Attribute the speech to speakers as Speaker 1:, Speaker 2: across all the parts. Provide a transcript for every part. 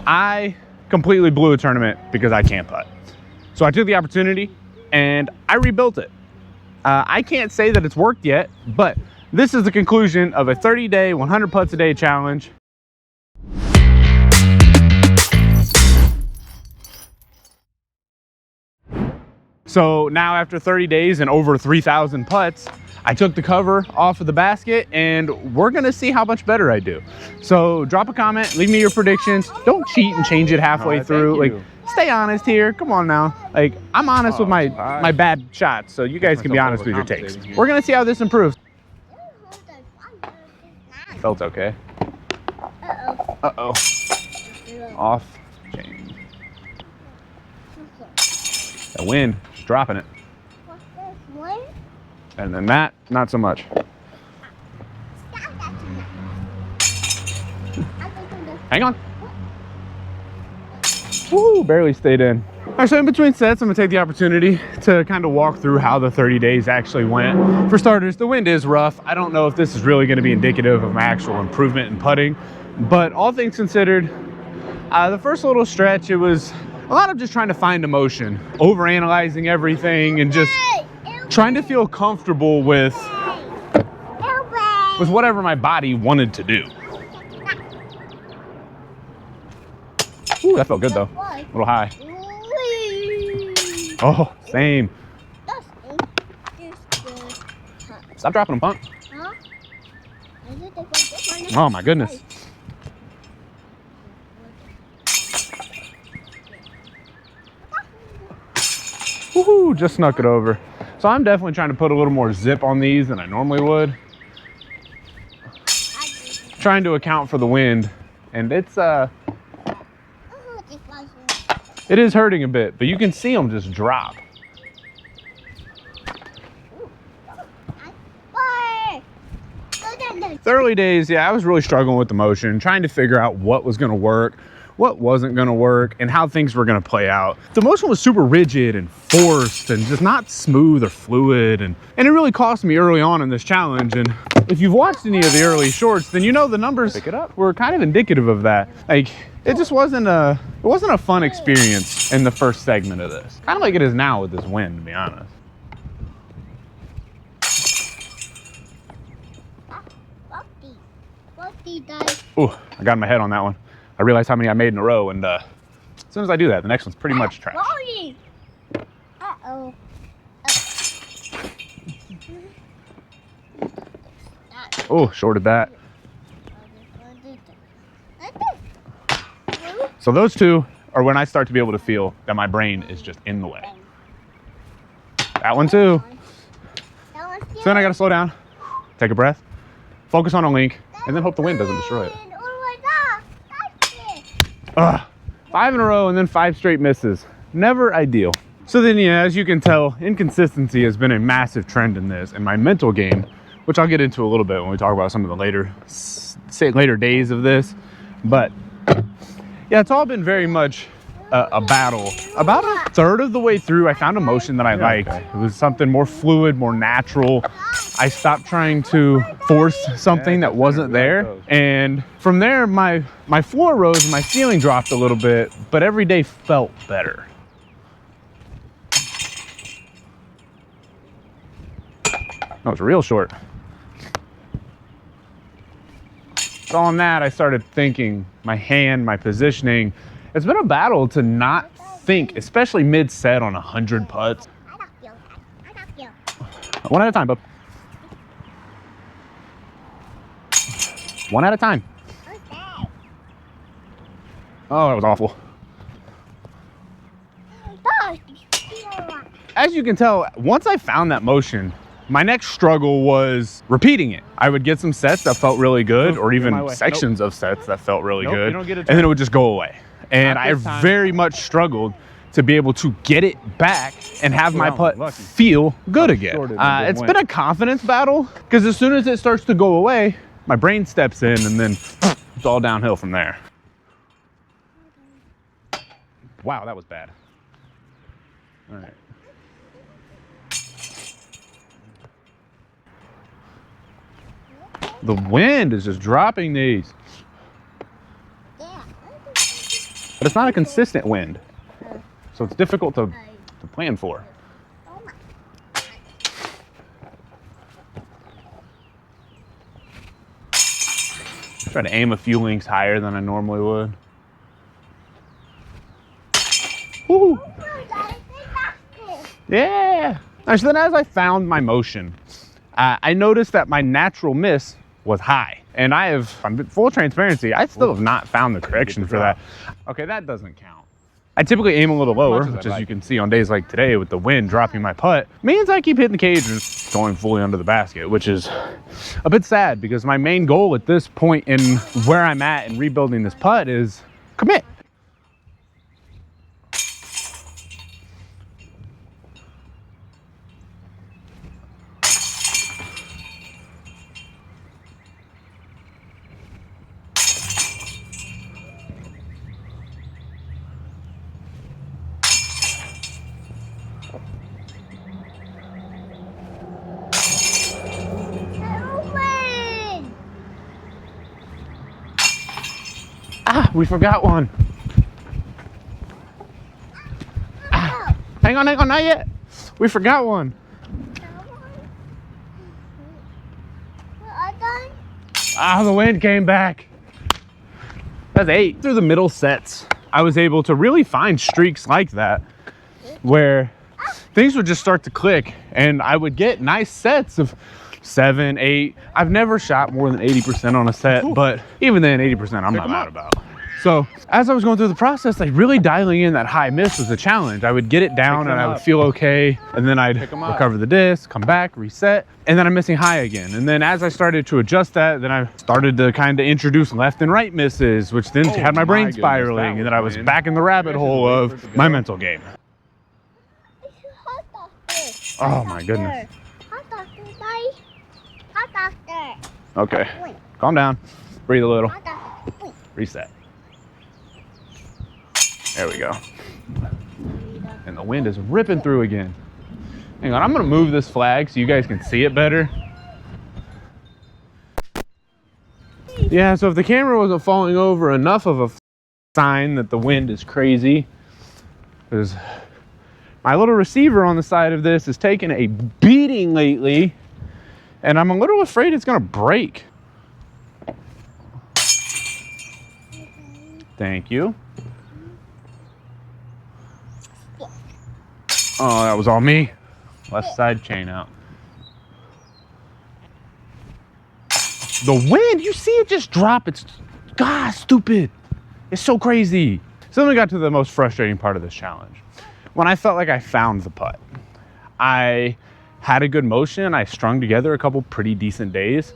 Speaker 1: I completely blew a tournament because I can't putt. So I took the opportunity and I rebuilt it. I can't say that it's worked yet, but this is the conclusion of a 30-day, 100 putts a day challenge. So now after 30 days and over 3,000 putts, I took the cover off of the basket and we're gonna see how much better I do. So drop a comment, leave me your predictions. Don't cheat and change it halfway through. Like, stay honest here, come on now. Like, I'm honest with my bad shots, so you guys can be honest with your takes. We're gonna see how this improves. Felt okay. Uh-oh. Off chain. The wind, just dropping it. And then that, not so much. Hang on. Woo, barely stayed in. All right, so in between sets, I'm gonna take the opportunity to kind of walk through how the 30 days actually went. For starters, the wind is rough. I don't know if this is really gonna be indicative of my actual improvement in putting, but all things considered, the first little stretch, it was a lot of just trying to find emotion, overanalyzing everything, and just trying to feel comfortable with whatever my body wanted to do. Ooh, that felt good though. A little high. Oh, same. Stop dropping them, punk. Oh my goodness. Woohoo, just snuck it over. So I'm definitely trying to put a little more zip on these than I normally would. Trying to account for the wind, and it is hurting a bit, but you can see them just drop. The early days, yeah, I was really struggling with the motion, trying to figure out what was gonna work, what wasn't gonna work, and how things were gonna play out. The motion was super rigid and forced and just not smooth or fluid, and it really cost me early on in this challenge. And if you've watched any of the early shorts, then you know the numbers were kind of indicative of that. Like, it just wasn't a fun experience in the first segment of this. Kind of like it is now with this wind, to be honest. Ooh, I got my head on that one. I realized how many I made in a row, and as soon as I do that, the next one's pretty much trash.
Speaker 2: Uh-oh.
Speaker 1: Oh, shorted that. So those two are when I start to be able to feel that my brain is just in the way. That one too. So then I gotta slow down, take a breath, focus on a link, and then hope the wind doesn't destroy it. 5 in a row and then 5 straight misses. Never ideal. So then, yeah, as you can tell, inconsistency has been a massive trend in this, and my mental game, which I'll get into a little bit when we talk about some of the later days of this. But yeah, it's all been very much a battle. About a third of the way through, I found a motion that I liked. It was something more fluid, more natural. I stopped trying to force something that wasn't there. And from there, my floor rose and my ceiling dropped a little bit, but every day felt better. That was real short. So on that, I started thinking, my hand, my positioning. It's been a battle to not think, especially mid-set on 100 putts. One at a time, bub. One at a time. Oh, that was awful. As you can tell, once I found that motion, my next struggle was repeating it. I would get some sets that felt really good, or even sections of sets that felt really good, and then it would just go away. And I very much struggled to be able to get it back and have my putt feel good again. It's been a confidence battle, because as soon as it starts to go away, my brain steps in, and then it's all downhill from there. Wow, that was bad. All right. The wind is just dropping these. but it's not a consistent wind. So it's difficult to plan for. Try to aim a few links higher than I normally would. Woo! Yeah! All right, so then as I found my motion, I noticed that my natural miss was high. And I'm full transparency, I still have not found the correction for that. Okay, that doesn't count. I typically aim a little lower, which as you can see on days like today with the wind dropping my putt, means I keep hitting the cage and going fully under the basket, which is a bit sad because my main goal at this point in where I'm at in rebuilding this putt is commit. Ah, we forgot one. Ah, hang on, not yet. We forgot one. Ah, the wind came back. That's 8. Through the middle sets, I was able to really find streaks like that where things would just start to click and I would get nice sets of 7, 8. I've never shot more than 80% on a set, but even then 80% I'm not mad about. So as I was going through the process, like really dialing in that high miss was a challenge. I would get it down and I would feel okay. And then I'd recover the disc, come back, reset, and then I'm missing high again. And then as I started to adjust that, then I started to kind of introduce left and right misses, which then had my brain spiraling. And then I was back in the rabbit hole of my mental game. Oh my goodness. Okay, calm down, breathe a little, reset. There we go. And the wind is ripping through again. Hang on, I'm gonna move this flag so you guys can see it better. Yeah, so if the camera wasn't falling over enough of a sign that the wind is crazy, because my little receiver on the side of this is taking a beating lately, and I'm a little afraid it's gonna break. Thank you. Oh, that was all me. Left side chain out. The wind, you see it just drop. It's, God, stupid. It's so crazy. So then we got to the most frustrating part of this challenge. When I felt like I found the putt. I had a good motion. I strung together a couple pretty decent days.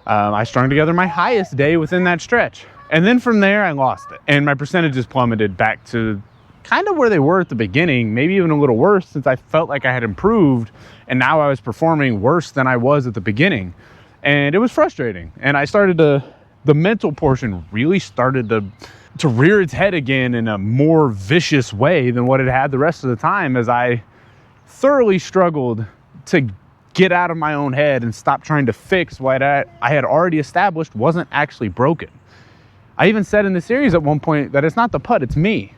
Speaker 1: I strung together my highest day within that stretch. And then from there, I lost it. And my percentages plummeted back to kind of where they were at the beginning, maybe even a little worse, since I felt like I had improved and now I was performing worse than I was at the beginning. And it was frustrating. And I started to, the mental portion really started to rear its head again in a more vicious way than what it had the rest of the time, as I thoroughly struggled to get out of my own head and stop trying to fix what I had already established wasn't actually broken. I even said in the series at one point that it's not the putt, it's me.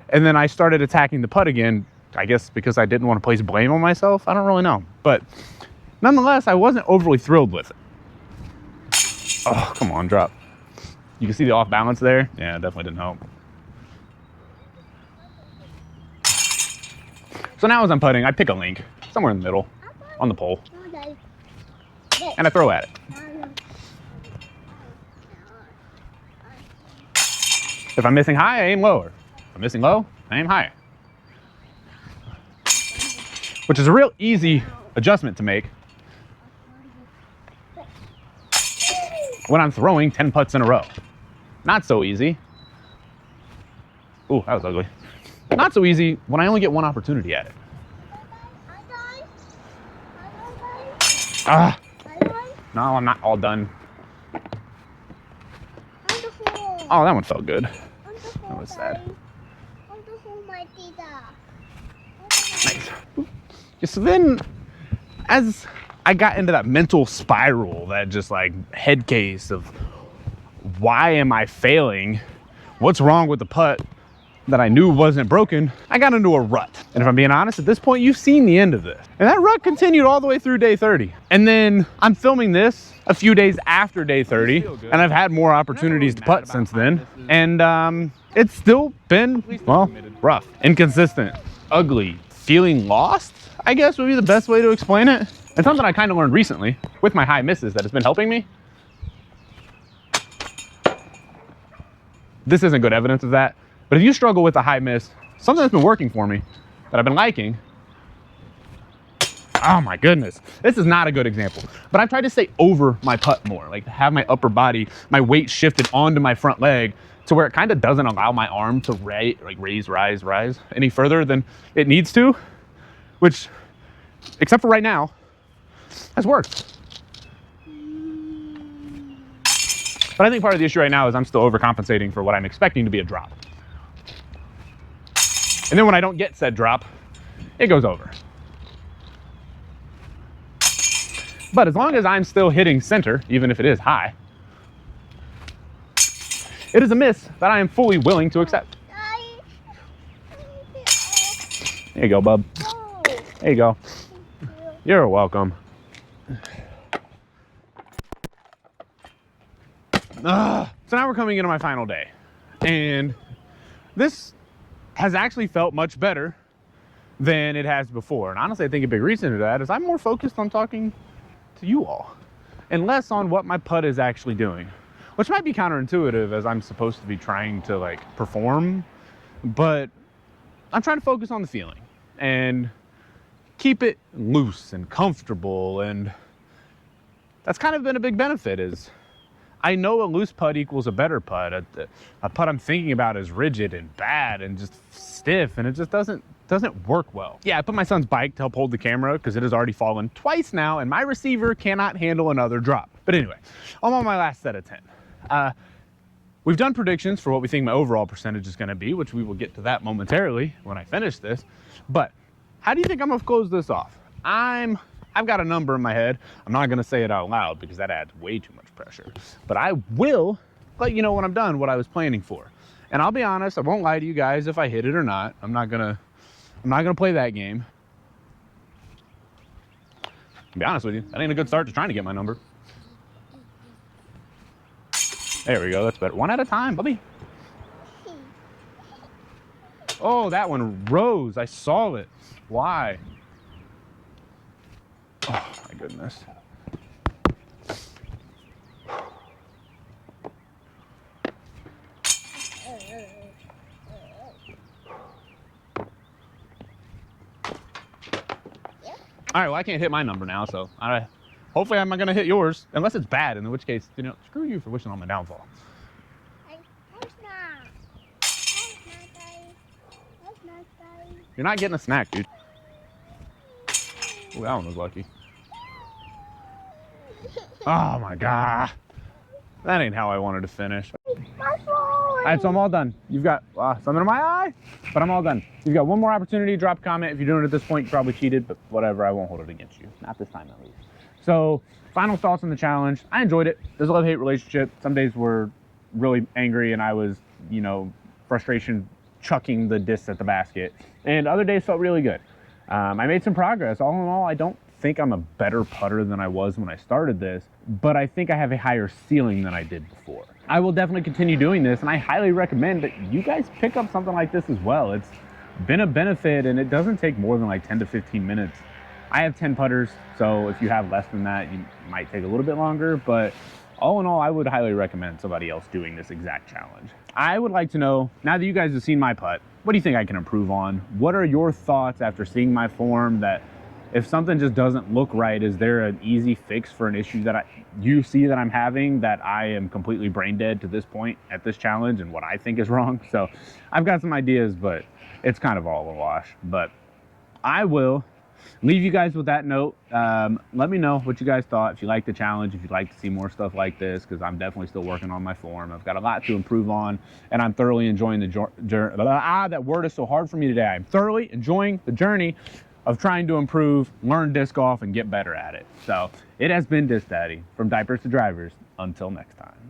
Speaker 1: And then I started attacking the putt again, I guess because I didn't want to place blame on myself. I don't really know. But nonetheless, I wasn't overly thrilled with it. Oh, come on, drop. You can see the off balance there. Yeah, it definitely didn't help. So now as I'm putting, I pick a link somewhere in the middle on the pole and I throw at it. If I'm missing high, I aim lower. If I'm missing low, I aim higher. Which is a real easy adjustment to make when I'm throwing 10 putts in a row. Not so easy. Ooh, that was ugly. Not so easy when I only get one opportunity at it. Ah, no, I'm not all done. Oh, that one felt good. That was sad. Nice. So then, as I got into that mental spiral, that just like head case of why am I failing? What's wrong with the putt? that I knew wasn't broken, I got into a rut. And if I'm being honest, at this point, you've seen the end of this. And that rut continued all the way through day 30. And then I'm filming this a few days after day 30, and I've had more opportunities to putt since then. And it's still been, well, rough, inconsistent, ugly, feeling lost, I guess would be the best way to explain it. And something I kind of learned recently with my high misses that has been helping me. This isn't good evidence of that, but if you struggle with a high miss, something that's been working for me that I've been liking, oh my goodness, this is not a good example, but I've tried to stay over my putt more, like have my upper body, my weight shifted onto my front leg to where it kind of doesn't allow my arm to rise any further than it needs to, which, except for right now, has worked. But I think part of the issue right now is I'm still overcompensating for what I'm expecting to be a drop. And then when I don't get said drop, it goes over. But as long as I'm still hitting center, even if it is high, it is a miss that I am fully willing to accept. There you go, bub. There you go. You're welcome. So now we're coming into my final day, and this has actually felt much better than it has before. And honestly, I think a big reason to that is I'm more focused on talking to you all and less on what my putt is actually doing, which might be counterintuitive as I'm supposed to be trying to like perform, but I'm trying to focus on the feeling and keep it loose and comfortable. And that's kind of been a big benefit. Is I know a loose putt equals a better putt. A putt I'm thinking about is rigid and bad and just stiff, and it just doesn't work well. Yeah, I put my son's bike to help hold the camera because it has already fallen twice now, and my receiver cannot handle another drop. But anyway, I'm on my last set of 10. We've done predictions for what we think my overall percentage is going to be, which we will get to that momentarily when I finish this. But how do you think I'm going to close this off? I've got a number in my head. I'm not going to say it out loud because that adds way too much pressure. But I will let you know when I'm done what I was planning for. And I'll be honest, I won't lie to you guys if I hit it or not. I'm not gonna play that game. To be honest with you, that ain't a good start to trying to get my number. There we go, that's better. One at a time, buddy. Oh, that one rose. I saw it. Why? Oh my goodness. All right, well, I can't hit my number now, so hopefully I'm not going to hit yours, unless it's bad, in which case, you know, screw you for wishing on my downfall. You're not getting a snack, dude. Ooh, that one was lucky. Oh my God. That ain't how I wanted to finish. All right, so I'm all done. You've got something in my eye, but I'm all done. You've got one more opportunity to drop a comment. If you're doing it at this point, you probably cheated, but whatever, I won't hold it against you. Not this time, at least. So, final thoughts on the challenge. I enjoyed it. There's a love-hate relationship. Some days were really angry and I was, you know, frustration chucking the discs at the basket. And other days felt really good. I made some progress. All in all, I don't think I'm a better putter than I was when I started this, but I think I have a higher ceiling than I did before. I will definitely continue doing this, and I highly recommend that you guys pick up something like this as well. It's been a benefit, and it doesn't take more than like 10 to 15 minutes. I have 10 putters, so if you have less than that, you might take a little bit longer, but all in all, I would highly recommend somebody else doing this exact challenge. I would like to know, now that you guys have seen my putt, what do you think I can improve on? What are your thoughts after seeing my form that if something just doesn't look right, is there an easy fix for an issue that you see that I'm having, that I am completely brain dead to this point at this challenge and what I think is wrong? So I've got some ideas, but it's kind of all a wash. But I will leave you guys with that note. Let me know what you guys thought, if you like the challenge, if you'd like to see more stuff like this, because I'm definitely still working on my form. I've got a lot to improve on, and I'm thoroughly enjoying the journey. That word is so hard for me today. I'm thoroughly enjoying the journey of trying to improve, learn disc golf, and get better at it. So it has been TheDiscDaddy, from diapers to drivers. Until next time.